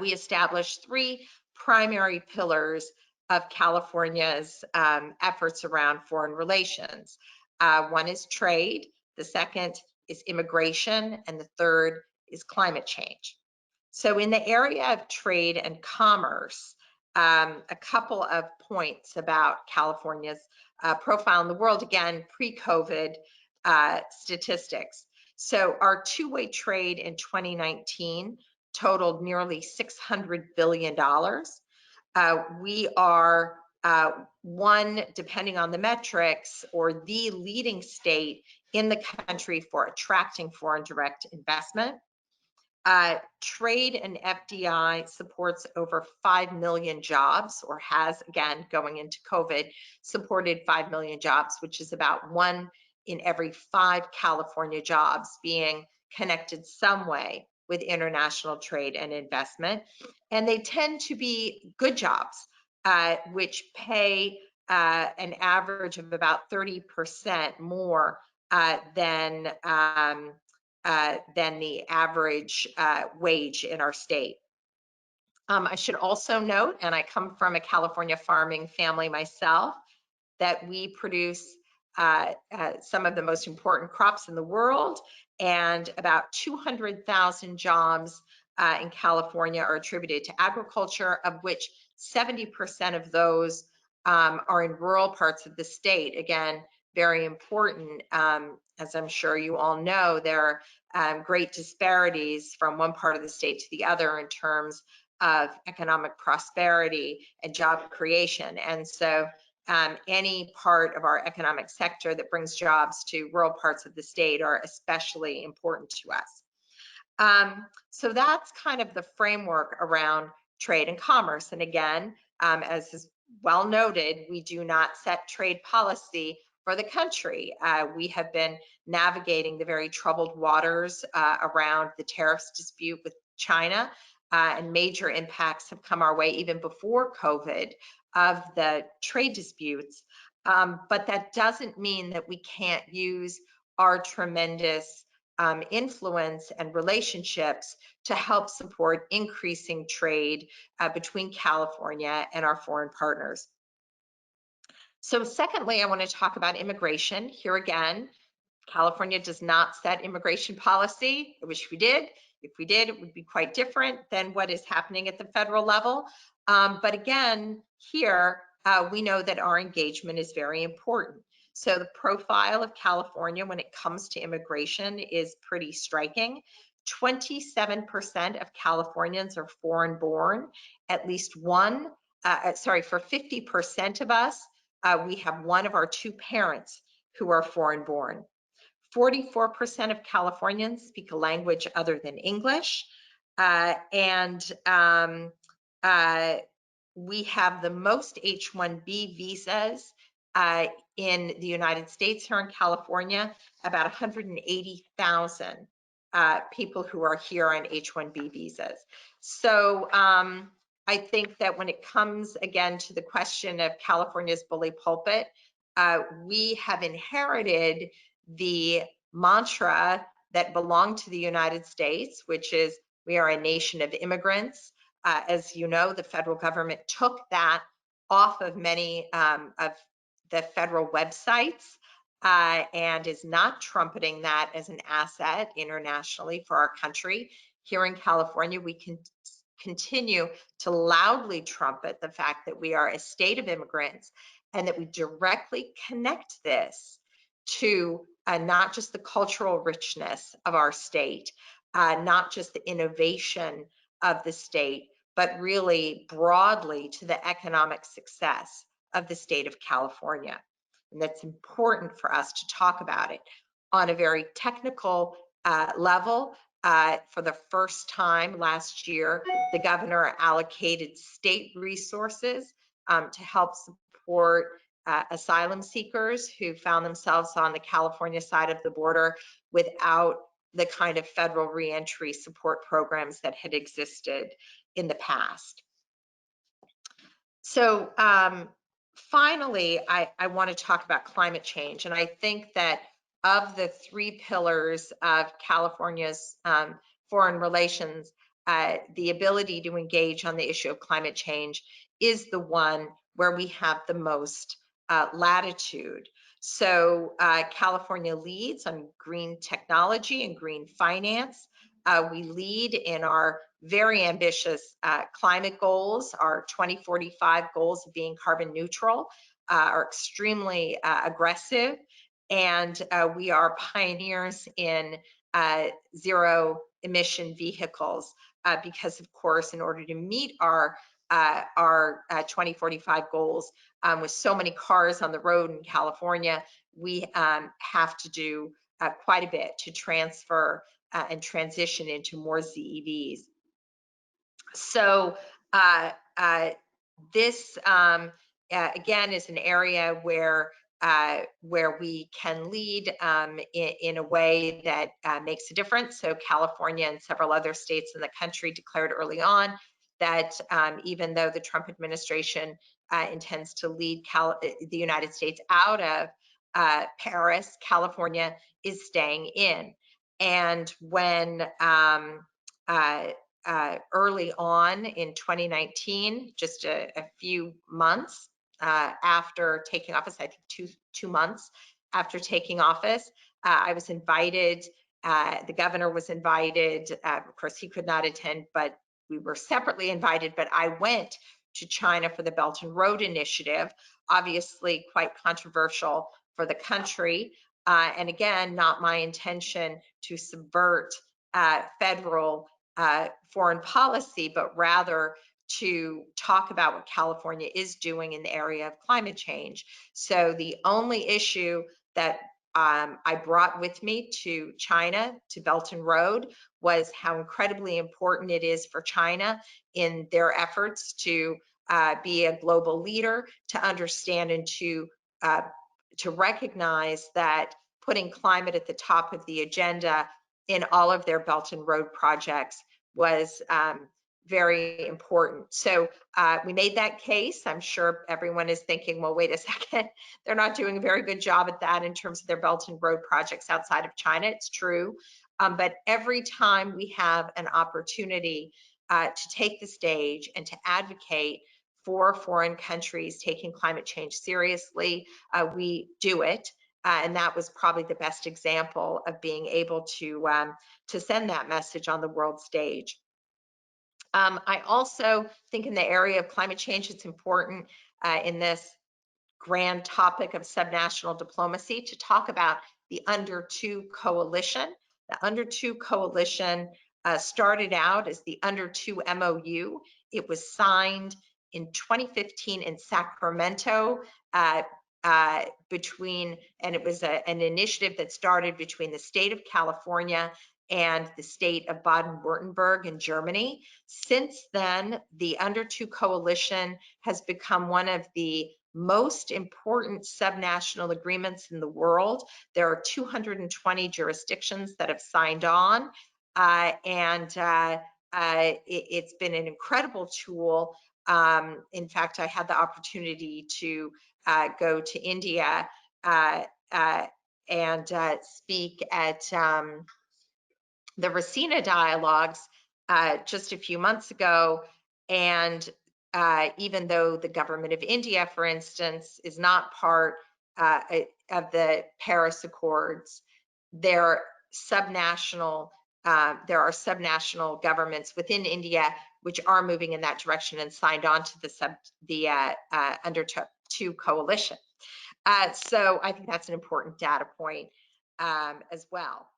we established three primary pillars of California's efforts around foreign relations. One is trade, the second is immigration, and the third is climate change. So in the area of trade and commerce, a couple of points about California's profile in the world, again, pre-COVID statistics. So our two-way trade in 2019 totaled nearly $600 billion. We are one, depending on the metrics, or the leading state in the country for attracting foreign direct investment. Trade and FDI supports over 5 million jobs, or has, again, going into COVID, supported 5 million jobs, which is about 1 in every 5 California jobs being connected some way with international trade and investment. And they tend to be good jobs, which pay an average of about 30% more than the average wage in our state. I should also note, and I come from a California farming family myself, that we produce some of the most important crops in the world, and about 200,000 jobs in California are attributed to agriculture, of which 70% of those are in rural parts of the state. Again, very important. As I'm sure you all know, there are great disparities from one part of the state to the other in terms of economic prosperity and job creation. And so any part of our economic sector that brings jobs to rural parts of the state are especially important to us. So that's kind of the framework around trade and commerce. And again, as is well noted, we do not set trade policy for the country. We have been navigating the very troubled waters around the tariffs dispute with China, and major impacts have come our way even before COVID of the trade disputes. But that doesn't mean that we can't use our tremendous influence and relationships to help support increasing trade between California and our foreign partners. So secondly, I want to talk about immigration. Here again, California does not set immigration policy. I wish we did. If we did, it would be quite different than what is happening at the federal level. But again, here, we know that our engagement is very important. So the profile of California when it comes to immigration is pretty striking. 27% of Californians are foreign born. At least one, for 50% of us, we have one of our two parents who are foreign born. 44% of Californians speak a language other than English. And we have the most H-1B visas in the United States here in California, about 180,000 people who are here on H-1B visas. So I think that when it comes again to the question of California's bully pulpit, we have inherited the mantra that belonged to the United States, which is we are a nation of immigrants. As you know, the federal government took that off of many of the federal websites and is not trumpeting that as an asset internationally for our country. Here in California, we can continue to loudly trumpet the fact that we are a state of immigrants and that we directly connect this to not just the cultural richness of our state, not just the innovation of the state, but really broadly to the economic success of the state of California. And that's important for us to talk about it. On a very technical level, for the first time last year, the governor allocated state resources to help support asylum seekers who found themselves on the California side of the border without the kind of federal reentry support programs that had existed in the past. So finally, I want to talk about climate change. And I think that of the three pillars of California's foreign relations, the ability to engage on the issue of climate change is the one where we have the most latitude. So California leads on green technology and green finance. We lead in our very ambitious climate goals. Our 2045 goals of being carbon neutral are extremely aggressive. And we are pioneers in zero emission vehicles because, of course, in order to meet our 2045 goals, with so many cars on the road in California, we have to do quite a bit to transfer and transition into more ZEVs. So this again is an area where we can lead in a way that makes a difference. So California and several other states in the country declared early on that even though the Trump administration intends to lead the United States out of Paris, California is staying in. And when early on in 2019, just a few months after taking office, I think two months after taking office, I was invited, the governor was invited, of course he could not attend, but we were separately invited, but I went to China for the Belt and Road Initiative, obviously quite controversial for the country. And again, not my intention to subvert federal foreign policy, but rather to talk about what California is doing in the area of climate change. So the only issue that I brought with me to China, to Belt and Road, was how incredibly important it is for China in their efforts to be a global leader, to understand and to recognize that putting climate at the top of the agenda in all of their Belt and Road projects was very important. So we made that case. I'm sure everyone is thinking, well, wait a second, they're not doing a very good job at that in terms of their Belt and Road projects outside of China. It's true. But every time we have an opportunity to take the stage and to advocate for foreign countries taking climate change seriously, we do it. And that was probably the best example of being able to send that message on the world stage. I also think in the area of climate change, it's important in this grand topic of subnational diplomacy to talk about the Under 2 Coalition. The Under 2 Coalition started out as the Under 2 MOU. It was signed in 2015 in Sacramento and it was an initiative that started between the state of California and the state of Baden-Württemberg in Germany. Since then, the Under 2 Coalition has become one of the most important subnational agreements in the world. There are 220 jurisdictions that have signed on, it's been an incredible tool. In fact, I had the opportunity to go to India and speak at the Rasina dialogues just a few months ago. And even though the government of India, for instance, is not part of the Paris Accords, there are subnational governments within India which are moving in that direction and signed on to the Under 2 Coalition. So I think that's an important data point as well.